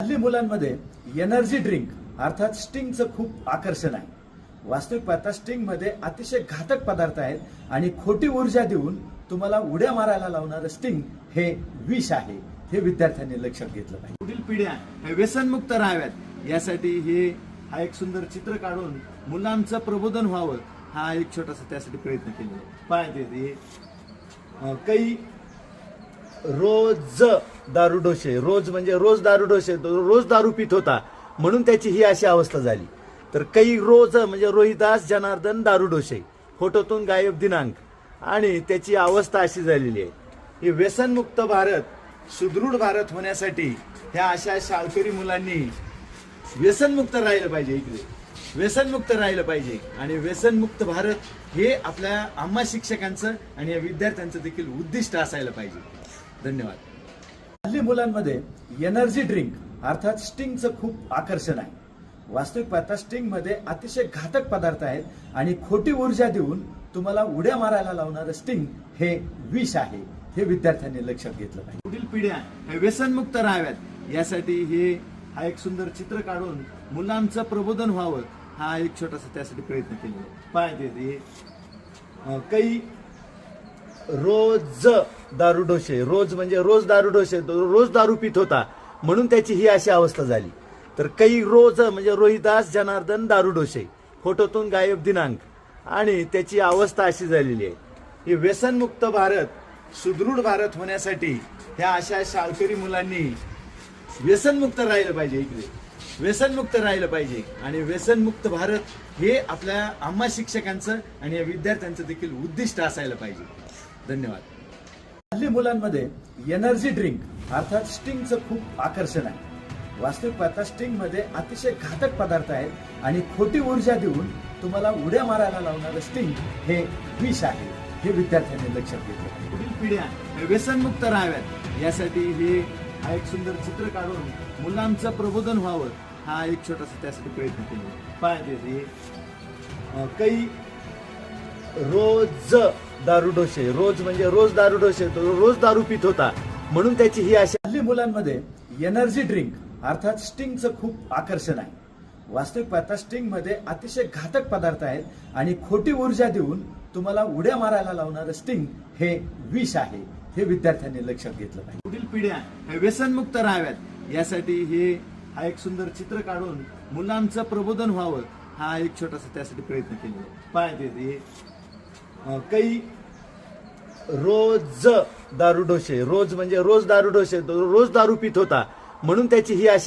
हल्ली मुलांमध्ये energy drink अर्थात स्टिंगचं खूप आकर्षण आहे. वास्तविक पाहता स्टिंग मध्ये अतिशय घातक पदार्थ आहेत आणि खोटी ऊर्जा देऊन तुम्हाला उड्या मारायला लावणारं स्टिंग हे विष आहे. हे विद्यार्थ्यांनी लक्षात घेतलं पाहिजे. पुढील पिढ्या हे व्यसनमुक्त राहाव्यात यासाठी हा एक सुंदर चित्र काढून मुलांचं प्रबोधन व्हावं हा एक छोटासा त्यासाठी प्रयत्न केला. पाहिजे काही रोज दारूडोशे, रोज म्हणजे रोज दारूडोशे, रोज दारू पित होता म्हणून त्याची ही अशी अवस्था झाली. तर काही रोज म्हणजे रोहिदास जनार्दन दारूडोशे, फोटोतून गायब दिनांक, आणि त्याची अवस्था अशी झालेली आहे. हे व्यसनमुक्त भारत, सुदृढ भारत होण्यासाठी ह्या अशा शाळकरी मुलांनी व्यसनमुक्त राहिलं पाहिजे. इकडे व्यसनमुक्त राहिलं पाहिजे आणि व्यसनमुक्त भारत हे आपल्या आम्हा शिक्षकांचं आणि या विद्यार्थ्यांचं देखील उद्दिष्ट असायला पाहिजे. धन्यवाद. हल्ली मुलांमध्ये एनर्जी ड्रिंक अर्थात स्टिंगचं खूप आकर्षण आहे. वास्तविक पाहता स्टिंग मध्ये अतिशय घातक पदार्थ आहेत आणि खोटी ऊर्जा देऊन तुम्हाला उड्या मारायला लावणारं स्टिंग हे विष आहे. हे विद्यार्थ्यांनी लक्षात घेतलं पाहिजे. पुढील पिढ्या हे व्यसनमुक्त राहाव्यात यासाठी हा एक सुंदर चित्र काढून मुलांचं प्रबोधन व्हावं हा एक छोटासा त्यासाठी प्रयत्न केला. पाहिजे काही रोज दारूडोशे, रोज म्हणजे रोज दारूडोशे, रोज दारू पित होता म्हणून त्याची ही अशी अवस्था झाली. तर काही रोज म्हणजे रोहिदास जनार्दन दारूडोशे, फोटोतून गायब दिनांक, आणि त्याची अवस्था अशी झालेली आहे. हे व्यसनमुक्त भारत, सुदृढ भारत होण्यासाठी ह्या अशा शाळकरी मुलांनी व्यसनमुक्त राहिलं पाहिजे. इकडे व्यसनमुक्त राहिलं पाहिजे आणि व्यसनमुक्त भारत हे आपल्या आम्हा शिक्षकांचं आणि या विद्यार्थ्यांचं देखील उद्दिष्ट असायला पाहिजे. धन्यवाद. हल्ली मुलांमध्ये एनर्जी ड्रिंक अर्थात स्टिंगचं खूप आकर्षण आहे. वास्तविक पाहता स्टिंग मध्ये अतिशय घातक पदार्थ आहेत आणि खोटी ऊर्जा देऊन तुम्हाला उड्या मारायला लावणारं स्टिंग हे विष आहे. हे विद्यार्थ्यांनी लक्षात घेतलं. पुढील पिढ्या हे व्यसनमुक्त राहाव्यात यासाठी हा एक सुंदर चित्र काढून मुलांचं प्रबोधन व्हावं हा एक छोटासा त्यासाठी प्रयत्न केला. पाहिजे काही रोज दारूडोशे, रोज म्हणजे रोज दारूडोशे, रोज दारू पित होता म्हणून त्याची ही अशी. हल्ली मुलांमध्ये एनर्जी ड्रिंक अर्थात स्टिंगचं खूप आकर्षण आहे. वास्तविक पाहता स्टिंग मध्ये अतिशय घातक पदार्थ आहेत आणि खोटी ऊर्जा देऊन तुम्हाला उड्या मारायला लावणारं स्टिंग हे विष आहे. हे विद्यार्थ्यांनी लक्षात घेतलं पाहिजे. पुढील पिढ्या हे व्यसनमुक्त राहाव्यात यासाठी हा एक सुंदर चित्र काढून मुलांचं प्रबोधन व्हावं हा एक छोटासा त्यासाठी प्रयत्न केला. पाहिजे काही रोज दारूडोशे, रोज म्हणजे रोज दारूडोशे, रोज दारू पित होता म्हणून त्याची ही अशी